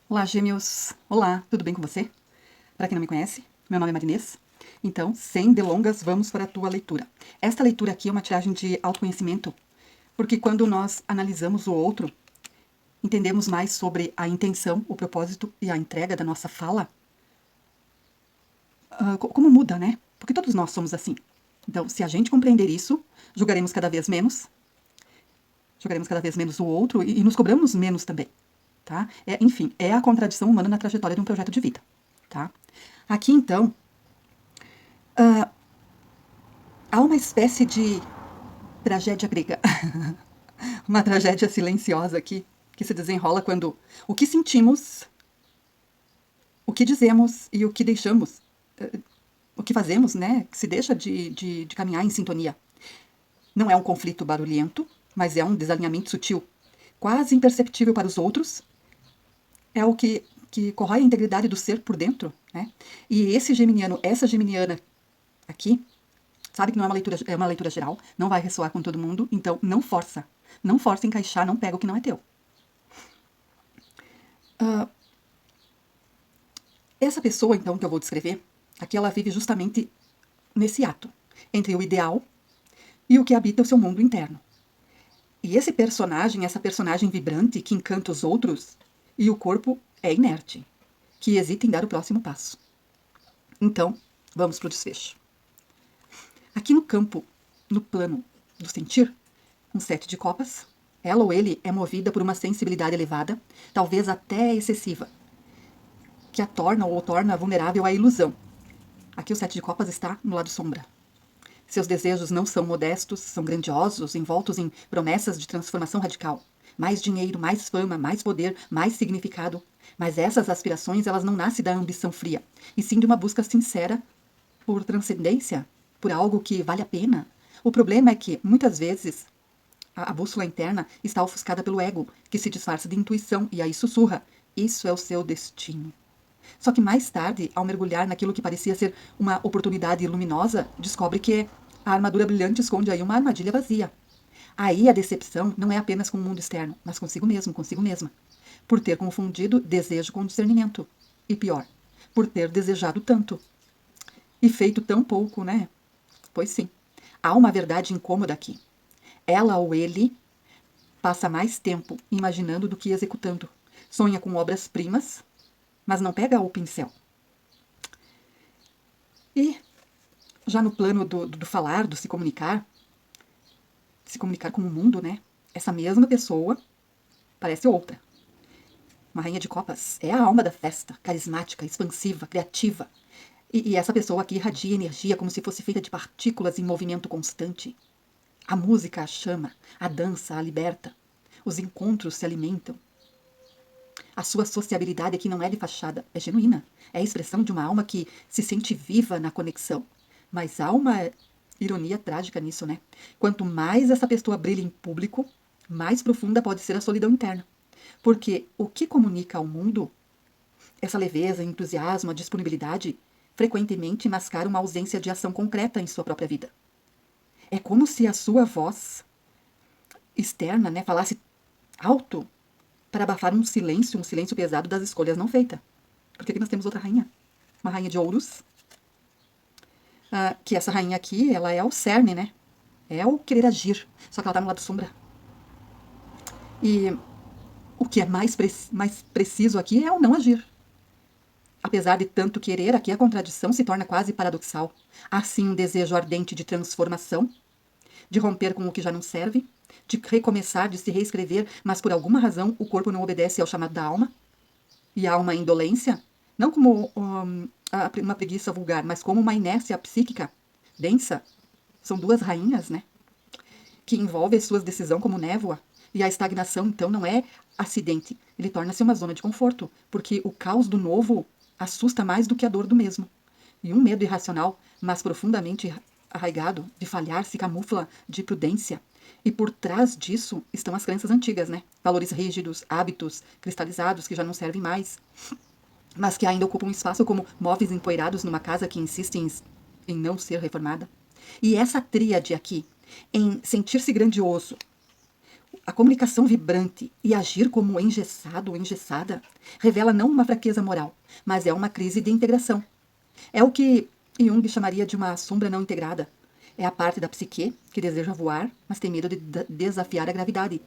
Olá, gêmeos! Olá, tudo bem com você? Para quem não me conhece, meu nome é Marinês. Então, sem delongas, vamos para a tua leitura. Esta leitura aqui é uma tiragem de autoconhecimento, porque quando nós analisamos o outro, entendemos mais sobre a intenção, o propósito e a entrega da nossa fala, como muda, né? Porque todos nós somos assim. Então, se a gente compreender isso, julgaremos cada vez menos o outro e nos cobramos menos também. Tá? Enfim, é a contradição humana na trajetória de um projeto de vida. Tá? Aqui, então, há uma espécie de tragédia grega. Uma tragédia silenciosa aqui, que se desenrola quando o que sentimos, o que dizemos e o que deixamos, o que fazemos, né, se deixa de caminhar em sintonia. Não é um conflito barulhento, mas é um desalinhamento sutil, quase imperceptível para os outros. É o que corrói a integridade do ser por dentro, né? E esse geminiano, essa geminiana aqui, sabe que não é uma leitura geral, não vai ressoar com todo mundo, então não força. Não força encaixar, não pega o que não é teu. Essa pessoa, então, que eu vou descrever, aqui ela vive justamente nesse ato, entre o ideal e o que habita o seu mundo interno. E esse personagem, essa personagem vibrante que encanta os outros, e o corpo é inerte, que hesita em dar o próximo passo. Então, vamos para o desfecho. Aqui no campo, no plano do sentir, um 7 de copas, ela ou ele é movida por uma sensibilidade elevada, talvez até excessiva, que a torna ou torna vulnerável à ilusão. Aqui o 7 de copas está no lado sombra. Seus desejos não são modestos, são grandiosos, envoltos em promessas de transformação radical. Mais dinheiro, mais fama, mais poder, mais significado. Mas essas aspirações, elas não nascem da ambição fria, e sim de uma busca sincera por transcendência, por algo que vale a pena. O problema é que, muitas vezes, a bússola interna está ofuscada pelo ego, que se disfarça de intuição e aí sussurra: isso é o seu destino. Só que mais tarde, ao mergulhar naquilo que parecia ser uma oportunidade luminosa, descobre que a armadura brilhante esconde aí uma armadilha vazia. Aí a decepção não é apenas com o mundo externo, mas consigo mesmo, consigo mesma. Por ter confundido desejo com discernimento. E pior, por ter desejado tanto. E feito tão pouco, né? Pois sim. Há uma verdade incômoda aqui. Ela ou ele passa mais tempo imaginando do que executando. Sonha com obras-primas, mas não pega o pincel. E já no plano do falar, do se comunicar com o mundo, né? Essa mesma pessoa parece outra. Uma rainha de copas é a alma da festa, carismática, expansiva, criativa. E essa pessoa aqui irradia energia como se fosse feita de partículas em movimento constante. A música a chama, a dança a liberta. Os encontros se alimentam. A sua sociabilidade aqui não é de fachada, é genuína. É a expressão de uma alma que se sente viva na conexão. Mas há uma ironia trágica nisso, né? Quanto mais essa pessoa brilha em público, mais profunda pode ser a solidão interna. Porque o que comunica ao mundo, essa leveza, entusiasmo, a disponibilidade, frequentemente mascara uma ausência de ação concreta em sua própria vida. É como se a sua voz externa, né, falasse alto para abafar um silêncio pesado das escolhas não feitas. Porque aqui nós temos outra rainha, uma rainha de ouros, que essa rainha aqui, ela é o cerne, né? É o querer agir, só que ela tá no lado sombra. E o que é mais preciso aqui é o não agir. Apesar de tanto querer, aqui a contradição se torna quase paradoxal. Há sim um desejo ardente de transformação, de romper com o que já não serve, de recomeçar, de se reescrever, mas por alguma razão o corpo não obedece ao chamado da alma. E há uma indolência, não como uma preguiça vulgar, mas como uma inércia psíquica densa. São duas rainhas, né? Que envolve as suas decisões como névoa. E a estagnação, então, não é acidente. Ele torna-se uma zona de conforto, porque o caos do novo assusta mais do que a dor do mesmo. E um medo irracional, mas profundamente arraigado, de falhar, se camufla de prudência. E por trás disso estão as crenças antigas, né? Valores rígidos, hábitos cristalizados que já não servem mais, mas que ainda ocupam espaço como móveis empoeirados numa casa que insiste em não ser reformada. E essa tríade aqui, em sentir-se grandioso, a comunicação vibrante e agir como engessado ou engessada revela não uma fraqueza moral, mas é uma crise de integração. É o que Jung chamaria de uma sombra não integrada. É a parte da psique que deseja voar, mas tem medo de desafiar a gravidade.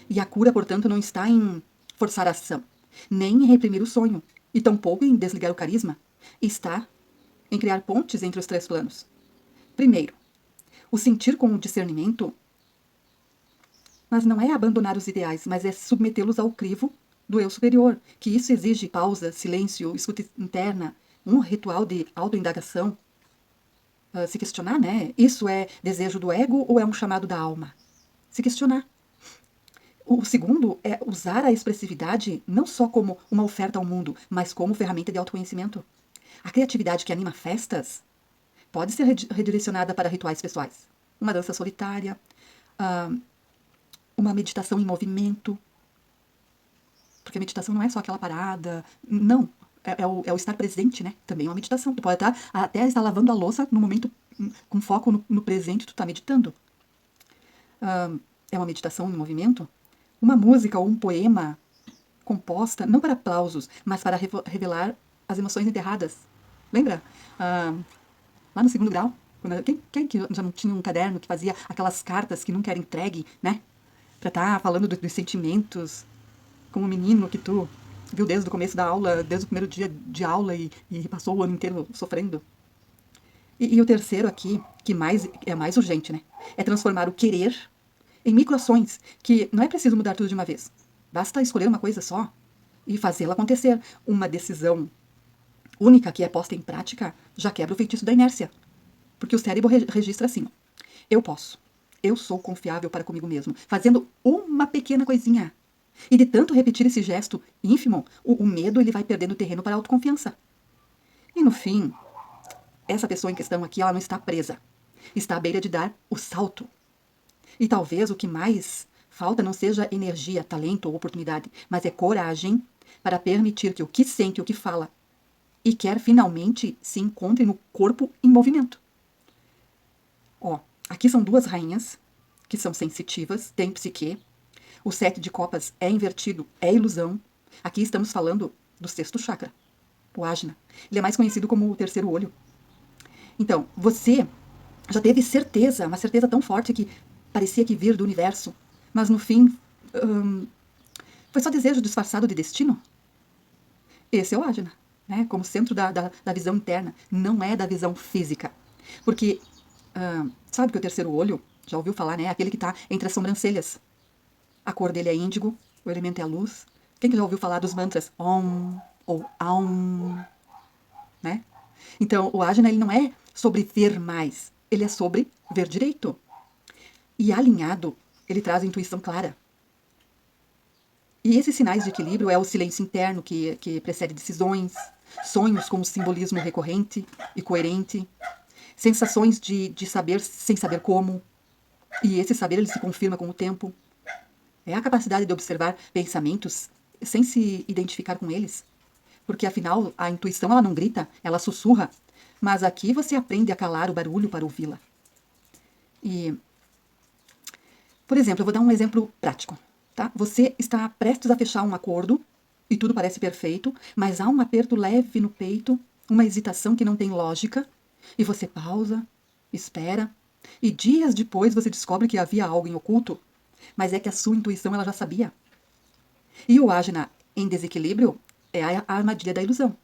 E a cura, portanto, não está em forçar a ação, nem em reprimir o sonho, e tampouco em desligar o carisma. Está em criar pontes entre os três planos. Primeiro, o sentir com o discernimento, mas não é abandonar os ideais, mas é submetê-los ao crivo do eu superior, que isso exige pausa, silêncio, escuta interna, um ritual de autoindagação, se questionar, né? Isso é desejo do ego ou é um chamado da alma? Se questionar. O segundo é usar a expressividade não só como uma oferta ao mundo, mas como ferramenta de autoconhecimento. A criatividade que anima festas pode ser redirecionada para rituais pessoais. Uma dança solitária, uma meditação em movimento. Porque a meditação não é só aquela parada. Não. É o estar presente, né? Também é uma meditação. Tu pode até estar lavando a louça no momento, com foco no presente, tu está meditando. É uma meditação em movimento. Uma música ou um poema composta, não para aplausos, mas para revelar as emoções enterradas. Lembra? Lá no segundo grau, quem que já não tinha um caderno que fazia aquelas cartas que nunca era entregue, né? Pra estar falando dos sentimentos, como um menino que tu viu desde o começo da aula, desde o primeiro dia de aula e passou o ano inteiro sofrendo. E o terceiro aqui, que é mais urgente, né? É transformar o querer em microações, que não é preciso mudar tudo de uma vez. Basta escolher uma coisa só e fazê-la acontecer. Uma decisão única que é posta em prática já quebra o feitiço da inércia. Porque o cérebro registra assim: eu posso, eu sou confiável para comigo mesmo, fazendo uma pequena coisinha. E de tanto repetir esse gesto ínfimo, o medo ele vai perdendo terreno para a autoconfiança. E no fim, essa pessoa em questão aqui, ela não está presa. Está à beira de dar o salto. E talvez o que mais falta não seja energia, talento ou oportunidade, mas é coragem para permitir que o que sente, o que fala e quer finalmente se encontre no corpo em movimento. Aqui são duas rainhas que são sensitivas, têm psique. O 7 de copas é invertido, é ilusão. Aqui estamos falando do sexto chakra, o Ajna. Ele é mais conhecido como o terceiro olho. Então, você já teve certeza, uma certeza tão forte que parecia que vir do universo, mas no fim foi só desejo disfarçado de destino? Esse é o Ajna, né? Como centro da visão interna, não é da visão física. Porque, sabe que o terceiro olho, já ouviu falar, né? Aquele que está entre as sobrancelhas. A cor dele é índigo, o elemento é a luz. Quem que já ouviu falar dos mantras Om ou Aum, né? Então, o Ajna, ele não é sobre ver mais, ele é sobre ver direito. E alinhado, ele traz a intuição clara. E esses sinais de equilíbrio é o silêncio interno que precede decisões, sonhos com um simbolismo recorrente e coerente, sensações de saber sem saber como, e esse saber ele se confirma com o tempo. É a capacidade de observar pensamentos sem se identificar com eles. Porque, afinal, a intuição ela não grita, ela sussurra. Mas aqui você aprende a calar o barulho para ouvi-la. E, por exemplo, eu vou dar um exemplo prático. Tá? Você está prestes a fechar um acordo e tudo parece perfeito, mas há um aperto leve no peito, uma hesitação que não tem lógica, e você pausa, espera, e dias depois você descobre que havia algo em oculto, mas é que a sua intuição ela já sabia. E o Ajna em desequilíbrio é a armadilha da ilusão.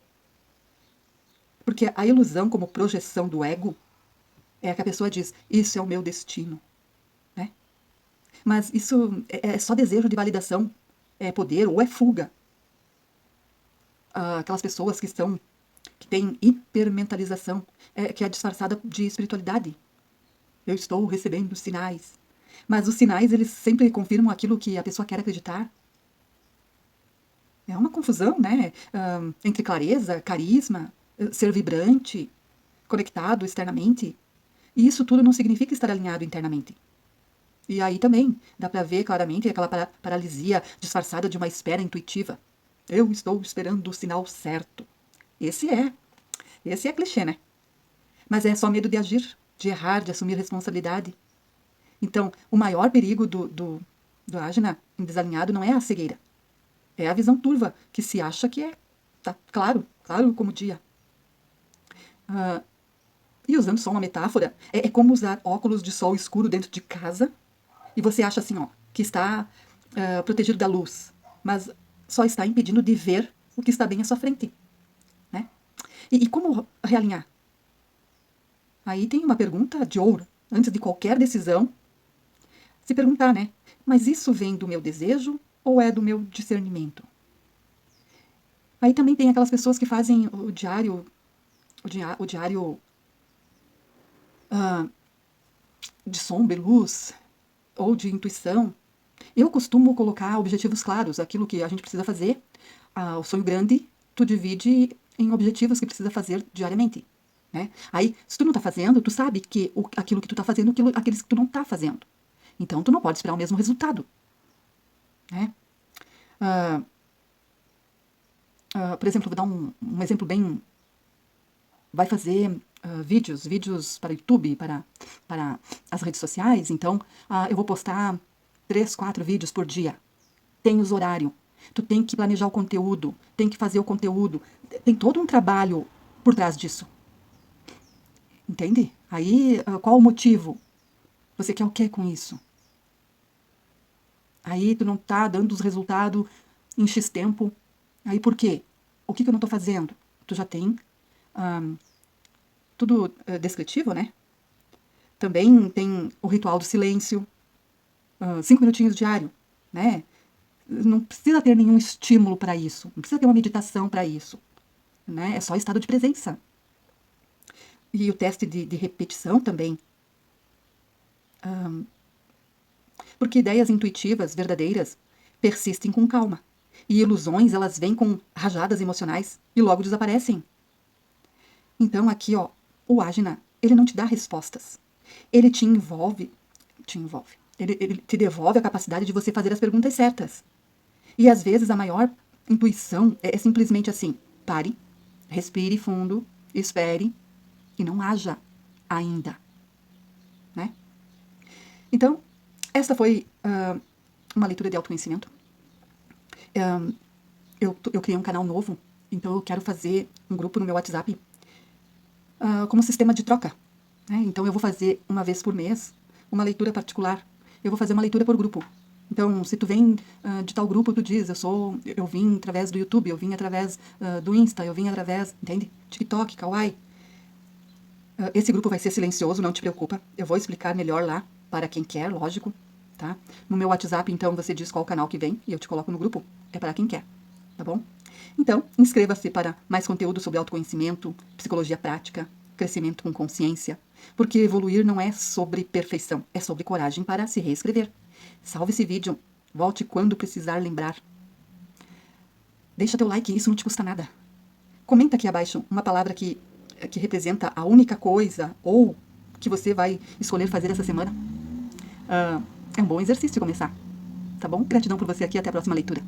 Porque a ilusão como projeção do ego é a que a pessoa diz, isso é o meu destino. Né? Mas isso é só desejo de validação, é poder ou é fuga. Aquelas pessoas que têm hipermentalização, que é disfarçada de espiritualidade. Eu estou recebendo sinais. Mas os sinais, eles sempre confirmam aquilo que a pessoa quer acreditar. É uma confusão, né? Entre clareza, carisma, ser vibrante, conectado externamente. E isso tudo não significa estar alinhado internamente. E aí também dá para ver claramente aquela paralisia disfarçada de uma espera intuitiva. Eu estou esperando o sinal certo. Esse é clichê, né? Mas é só medo de agir, de errar, de assumir responsabilidade. Então, o maior perigo do Ajna em desalinhado não é a cegueira. É a visão turva, que se acha que é. Tá claro, claro como o dia. E usando só uma metáfora, é como usar óculos de sol escuro dentro de casa e você acha assim, ó, que está protegido da luz, mas só está impedindo de ver o que está bem à sua frente. Né? E como realinhar? Aí tem uma pergunta de ouro. Antes de qualquer decisão, se perguntar, né? Mas isso vem do meu desejo ou é do meu discernimento? Aí também tem aquelas pessoas que fazem o diário de sombra e luz, ou de intuição. Eu costumo colocar objetivos claros, aquilo que a gente precisa fazer, o sonho grande, tu divide em objetivos que precisa fazer diariamente. Né? Aí, se tu não tá fazendo, tu sabe que aquilo que tu tá fazendo, aqueles que tu não tá fazendo. Então, tu não pode esperar o mesmo resultado. Né? Por exemplo, vou dar um exemplo bem... Vai fazer vídeos para o YouTube, para as redes sociais. Então, eu vou postar 3, 4 vídeos por dia. Tem os horários. Tu tem que planejar o conteúdo, tem que fazer o conteúdo. Tem todo um trabalho por trás disso. Entende? Aí, qual o motivo? Você quer o que com isso? Aí tu não tá dando os resultados em X tempo. Aí por quê? O que eu não tô fazendo? Tu já tem tudo descritivo, né? Também tem o ritual do silêncio. 5 minutinhos diário, né? Não precisa ter nenhum estímulo para isso. Não precisa ter uma meditação para isso. Né? É só estado de presença. E o teste de repetição também. Porque ideias intuitivas, verdadeiras, persistem com calma. E ilusões, elas vêm com rajadas emocionais e logo desaparecem. Então aqui, ó, o Ajna, ele não te dá respostas. Ele te envolve. Ele te devolve a capacidade de você fazer as perguntas certas. E às vezes a maior intuição é simplesmente assim: pare, respire fundo, espere e não haja ainda. Né? Então, essa foi uma leitura de autoconhecimento. Eu criei um canal novo, então eu quero fazer um grupo no meu WhatsApp como sistema de troca. Né? Então eu vou fazer uma vez por mês uma leitura particular. Eu vou fazer uma leitura por grupo. Então, se tu vem de tal grupo, tu diz, eu vim através do YouTube, eu vim através do Insta, eu vim através, entende? TikTok, Kawaii. Esse grupo vai ser silencioso, não te preocupa. Eu vou explicar melhor lá, para quem quer, lógico. Tá? No meu WhatsApp, então, você diz qual canal que vem e eu te coloco no grupo. É para quem quer, tá bom? Então, inscreva-se para mais conteúdo sobre autoconhecimento, psicologia prática, crescimento com consciência, porque evoluir não é sobre perfeição, é sobre coragem para se reescrever. Salve esse vídeo, volte quando precisar lembrar. Deixa teu like, isso não te custa nada. Comenta aqui abaixo uma palavra que representa a única coisa ou que você vai escolher fazer essa semana. É um bom exercício começar, tá bom? Gratidão por você aqui, até a próxima leitura.